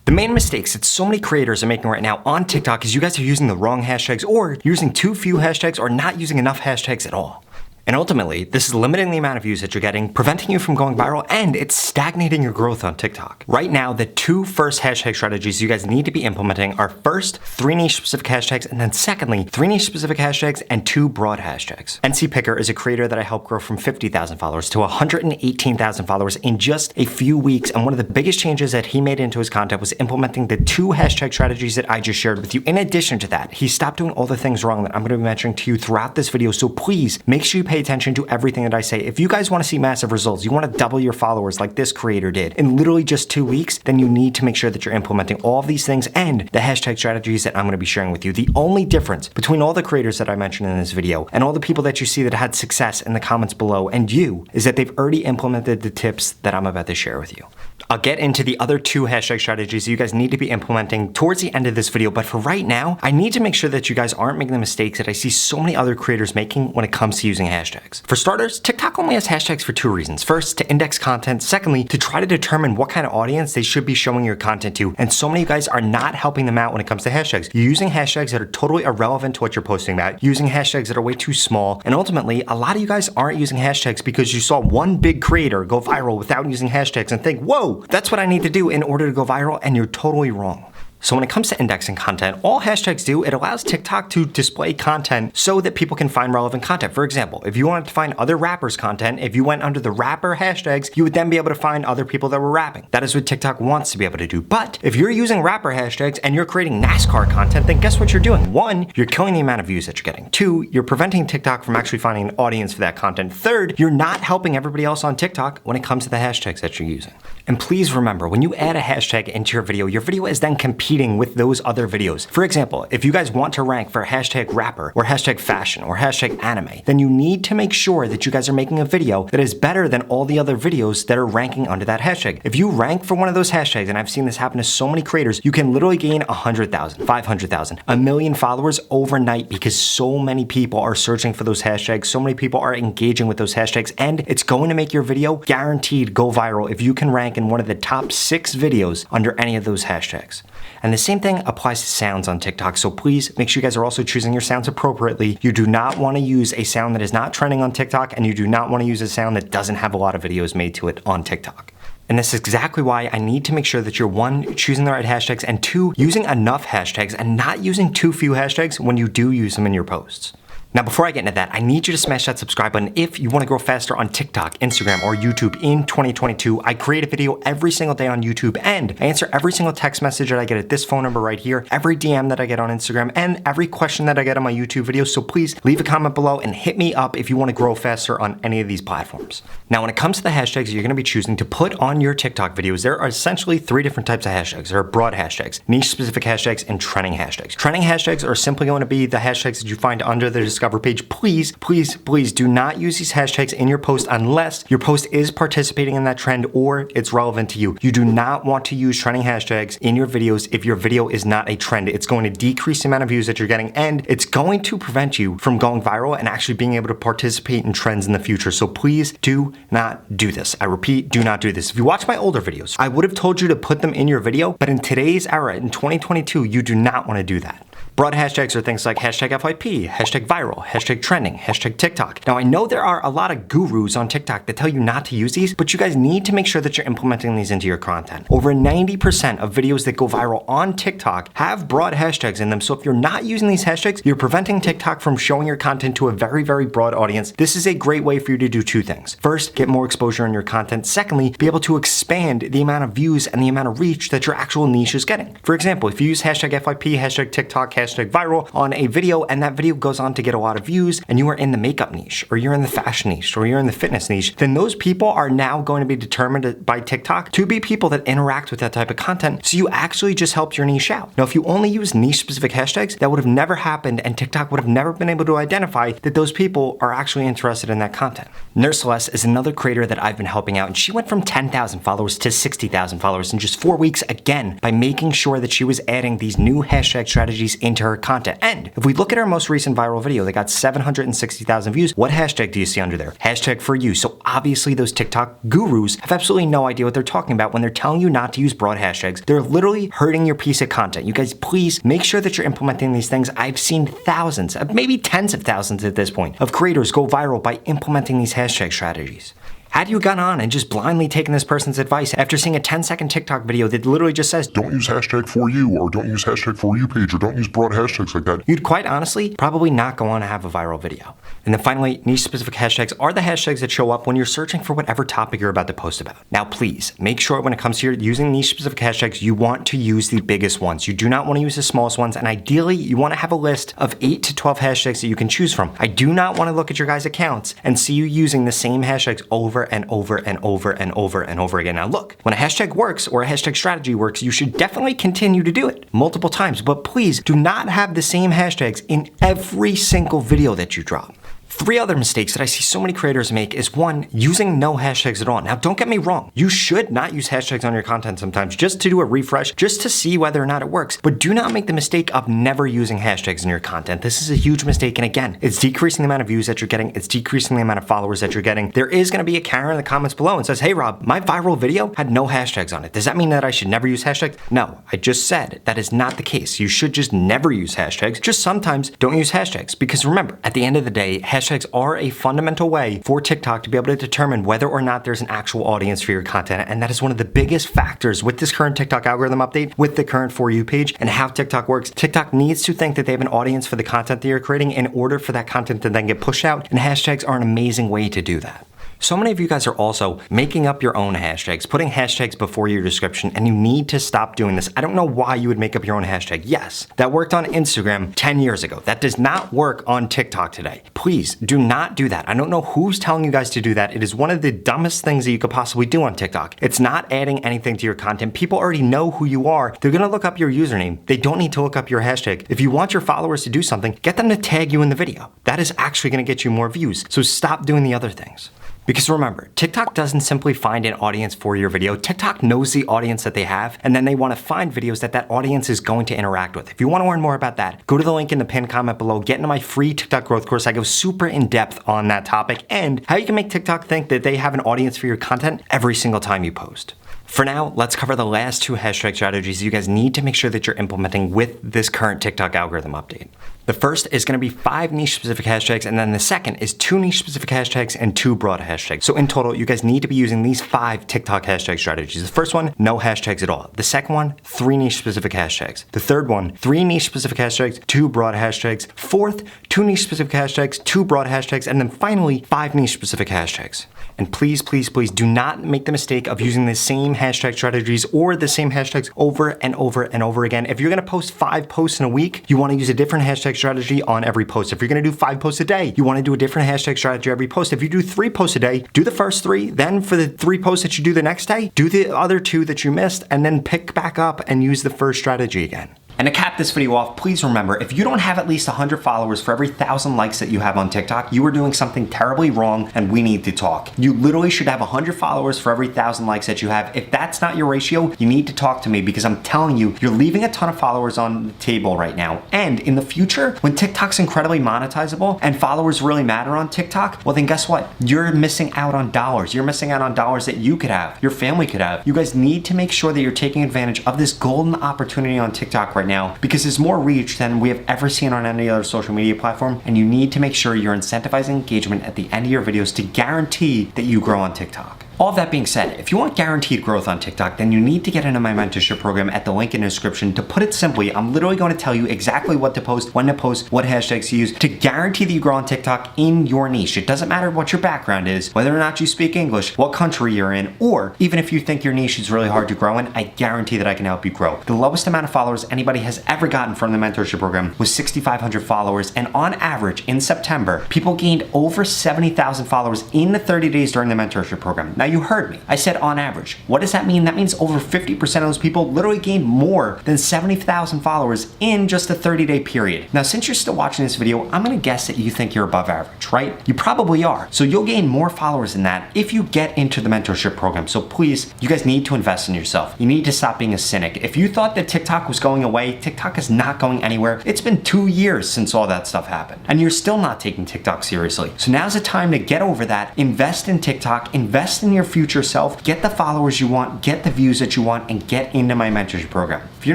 The main mistakes that so many creators are making right now on TikTok is you guys are using the wrong hashtags or using too few hashtags or not using enough hashtags at all. And ultimately, this is limiting the amount of views that you're getting, preventing you from going viral, and it's stagnating your growth on TikTok. Right now, the two first hashtag strategies you guys need to be implementing are first, 3 niche specific hashtags, and then secondly, 3 niche specific hashtags and 2 broad hashtags. NC Picker is a creator that I helped grow from 50,000 followers to 118,000 followers in just a few weeks, and one of the biggest changes that he made into his content was implementing the 2 hashtag strategies that I just shared with you. In addition to that, he stopped doing all the things wrong that I'm going to be mentioning to you throughout this video, so please make sure you pay attention to everything that I say. If you guys want to see massive results, you want to double your followers like this creator did in literally just 2 weeks, then you need to make sure that you're implementing all of these things and the hashtag strategies that I'm going to be sharing with you. The only difference between all the creators that I mentioned in this video and all the people that you see that had success in the comments below and you is that they've already implemented the tips that I'm about to share with you. I'll get into the other 2 hashtag strategies you guys need to be implementing towards the end of this video, but for right now, I need to make sure that you guys aren't making the mistakes that I see so many other creators making when it comes to using hashtags. For starters, TikTok only has hashtags for 2 reasons. First, to index content. Secondly, to try to determine what kind of audience they should be showing your content to. And so many of you guys are not helping them out when it comes to hashtags. You're using hashtags that are totally irrelevant to what you're posting about, using hashtags that are way too small, and ultimately, a lot of you guys aren't using hashtags because you saw one big creator go viral without using hashtags and think, whoa, that's what I need to do in order to go viral, and you're totally wrong. So when it comes to indexing content, all hashtags do, it allows TikTok to display content so that people can find relevant content. For example, if you wanted to find other rappers' content, if you went under the rapper hashtags, you would then be able to find other people that were rapping. That is what TikTok wants to be able to do. But if you're using rapper hashtags and you're creating NASCAR content, then guess what you're doing? 1, you're killing the amount of views that you're getting. 2, you're preventing TikTok from actually finding an audience for that content. 3rd, you're not helping everybody else on TikTok when it comes to the hashtags that you're using. And please remember, when you add a hashtag into your video is then competing with those other videos. For example, if you guys want to rank for hashtag rapper or hashtag fashion or hashtag anime, then you need to make sure that you guys are making a video that is better than all the other videos that are ranking under that hashtag. If you rank for one of those hashtags, and I've seen this happen to so many creators, you can literally gain 100,000, 500,000, 1 million followers overnight because so many people are searching for those hashtags, so many people are engaging with those hashtags, and it's going to make your video guaranteed go viral if you can rank in one of the top 6 videos under any of those hashtags. And the same thing applies to sounds on TikTok, so please make sure you guys are also choosing your sounds appropriately. You do not want to use a sound that is not trending on TikTok, and you do not want to use a sound that doesn't have a lot of videos made to it on TikTok. And this is exactly why I need to make sure that you're 1, choosing the right hashtags, and 2, using enough hashtags and not using too few hashtags when you do use them in your posts. Now, before I get into that, I need you to smash that subscribe button if you want to grow faster on TikTok, Instagram, or YouTube in 2022. I create a video every single day on YouTube, and I answer every single text message that I get at this phone number right here, every DM that I get on Instagram, and every question that I get on my YouTube videos. So please leave a comment below and hit me up if you want to grow faster on any of these platforms. Now, when it comes to the hashtags you're going to be choosing to put on your TikTok videos, there are essentially 3 different types of hashtags. There are broad hashtags, niche-specific hashtags, and trending hashtags. Trending hashtags are simply going to be the hashtags that you find under the Discover page. Please, please, please do not use these hashtags in your post unless your post is participating in that trend or it's relevant to you. You do not want to use trending hashtags in your videos if your video is not a trend. It's going to decrease the amount of views that you're getting, and it's going to prevent you from going viral and actually being able to participate in trends in the future. So please do not do this. I repeat, do not do this. If you watch my older videos, I would have told you to put them in your video, but in today's era, in 2022, you do not want to do that. Broad hashtags are things like hashtag FYP, hashtag viral, hashtag trending, hashtag TikTok. Now, I know there are a lot of gurus on TikTok that tell you not to use these, but you guys need to make sure that you're implementing these into your content. Over 90% of videos that go viral on TikTok have broad hashtags in them, so if you're not using these hashtags, you're preventing TikTok from showing your content to a very, very broad audience. This is a great way for you to do 2 things. First, get more exposure in your content. Secondly, be able to expand the amount of views and the amount of reach that your actual niche is getting. For example, if you use hashtag FYP, hashtag TikTok, hashtag viral on a video, and that video goes on to get a lot of views, and you are in the makeup niche, or you're in the fashion niche, or you're in the fitness niche, then those people are now going to be determined by TikTok to be people that interact with that type of content, so you actually just helped your niche out. Now, if you only use niche-specific hashtags, that would have never happened, and TikTok would have never been able to identify that those people are actually interested in that content. Nurse Celeste is another creator that I've been helping out, and she went from 10,000 followers to 60,000 followers in just 4 weeks, again, by making sure that she was adding these new hashtag strategies into into her content. And if we look at our most recent viral video that got 760,000 views, what hashtag do you see under there? Hashtag for you. So obviously those TikTok gurus have absolutely no idea what they're talking about when they're telling you not to use broad hashtags. They're literally hurting your piece of content. You guys, please make sure that you're implementing these things. I've seen thousands, maybe tens of thousands at this point, of creators go viral by implementing these hashtag strategies. Had you gone on and just blindly taken this person's advice after seeing a 10-second TikTok video that literally just says, don't use hashtag for you, or don't use hashtag for you page, or don't use broad hashtags like that, you'd quite honestly probably not go on to have a viral video. And then finally, niche-specific hashtags are the hashtags that show up when you're searching for whatever topic you're about to post about. Now, please make sure when it comes to using niche-specific hashtags, you want to use the biggest ones. You do not want to use the smallest ones, and ideally, you want to have a list of 8 to 12 hashtags that you can choose from. I do not want to look at your guys' accounts and see you using the same hashtags over and over and over and over and over again. Now look, when a hashtag works or a hashtag strategy works, you should definitely continue to do it multiple times, but please do not have the same hashtags in every single video that you drop. 3 other mistakes that I see so many creators make is 1, using no hashtags at all. Now, don't get me wrong. You should not use hashtags on your content sometimes just to do a refresh, just to see whether or not it works. But do not make the mistake of never using hashtags in your content. This is a huge mistake. And again, it's decreasing the amount of views that you're getting. It's decreasing the amount of followers that you're getting. There is going to be a Karen in the comments below and says, hey, Rob, my viral video had no hashtags on it. Does that mean that I should never use hashtags? No, I just said that is not the case. You should just never use hashtags. Just sometimes don't use hashtags, because remember, at the end of the day, hashtags are a fundamental way for TikTok to be able to determine whether or not there's an actual audience for your content. And that is one of the biggest factors with this current TikTok algorithm update, with the current For You page and how TikTok works. TikTok needs to think that they have an audience for the content that you're creating in order for that content to then get pushed out. And hashtags are an amazing way to do that. So many of you guys are also making up your own hashtags, putting hashtags before your description, and you need to stop doing this. I don't know why you would make up your own hashtag. Yes, that worked on Instagram 10 years ago. That does not work on TikTok today. Please do not do that. I don't know who's telling you guys to do that. It is one of the dumbest things that you could possibly do on TikTok. It's not adding anything to your content. People already know who you are. They're gonna look up your username. They don't need to look up your hashtag. If you want your followers to do something, get them to tag you in the video. That is actually gonna get you more views. So stop doing the other things. Because remember, TikTok doesn't simply find an audience for your video. TikTok knows the audience that they have, and then they want to find videos that that audience is going to interact with. If you want to learn more about that, go to the link in the pinned comment below, get into my free TikTok growth course. I go super in depth on that topic and how you can make TikTok think that they have an audience for your content every single time you post. For now, let's cover the last 2 hashtag strategies you guys need to make sure that you're implementing with this current TikTok algorithm update. The first is going to be 5 niche-specific hashtags, and then the second is 2 niche-specific hashtags and 2 broad hashtags. So in total, you guys need to be using these 5 TikTok hashtag strategies. The first one, no hashtags at all. The second one, 3 niche-specific hashtags. The third one, 3 niche-specific hashtags, 2 broad hashtags. Fourth, 2 niche-specific hashtags, 2 broad hashtags, and then finally, 5 niche-specific hashtags. And please, please, please do not make the mistake of using the same hashtag strategies or the same hashtags over and over and over again. If you're gonna post 5 posts in a week, you wanna use a different hashtag strategy on every post. If you're gonna do 5 posts a day, you wanna do a different hashtag strategy every post. If you do 3 posts a day, do the first 3, then for the 3 posts that you do the next day, do the other 2 that you missed, and then pick back up and use the first strategy again. And to cap this video off, please remember, if you don't have at least 100 followers for every 1,000 likes that you have on TikTok, you are doing something terribly wrong and we need to talk. You literally should have 100 followers for every 1,000 likes that you have. If that's not your ratio, you need to talk to me, because I'm telling you, you're leaving a ton of followers on the table right now. And in the future, when TikTok's incredibly monetizable and followers really matter on TikTok, well then guess what? You're missing out on dollars. You're missing out on dollars that you could have, your family could have. You guys need to make sure that you're taking advantage of this golden opportunity on TikTok right now, because there's more reach than we have ever seen on any other social media platform, and you need to make sure you're incentivizing engagement at the end of your videos to guarantee that you grow on TikTok. All of that being said, if you want guaranteed growth on TikTok, then you need to get into my mentorship program at the link in the description. To put it simply, I'm literally going to tell you exactly what to post, when to post, what hashtags to use to guarantee that you grow on TikTok in your niche. It doesn't matter what your background is, whether or not you speak English, what country you're in, or even if you think your niche is really hard to grow in, I guarantee that I can help you grow. The lowest amount of followers anybody has ever gotten from the mentorship program was 6,500 followers, and on average, in September, people gained over 70,000 followers in the 30 days during the mentorship program. Now, Now you heard me. I said on average. What does that mean? That means over 50% of those people literally gained more than 70,000 followers in just a 30-day period. Now, since you're still watching this video, I'm gonna guess that you think you're above average, right? You probably are. So you'll gain more followers than that if you get into the mentorship program. So please, you guys need to invest in yourself. You need to stop being a cynic. If you thought that TikTok was going away, TikTok is not going anywhere. It's been 2 years since all that stuff happened, and you're still not taking TikTok seriously. So now's the time to get over that. Invest in TikTok, invest in your future self, get the followers you want, get the views that you want, and get into my mentorship program. If you're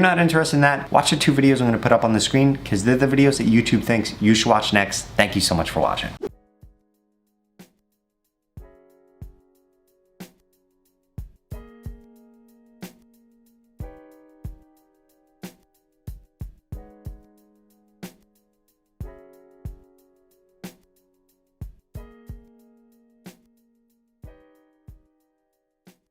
not interested in that, watch the 2 videos I'm gonna put up on the screen, because they're the videos that YouTube thinks you should watch next. Thank you so much for watching.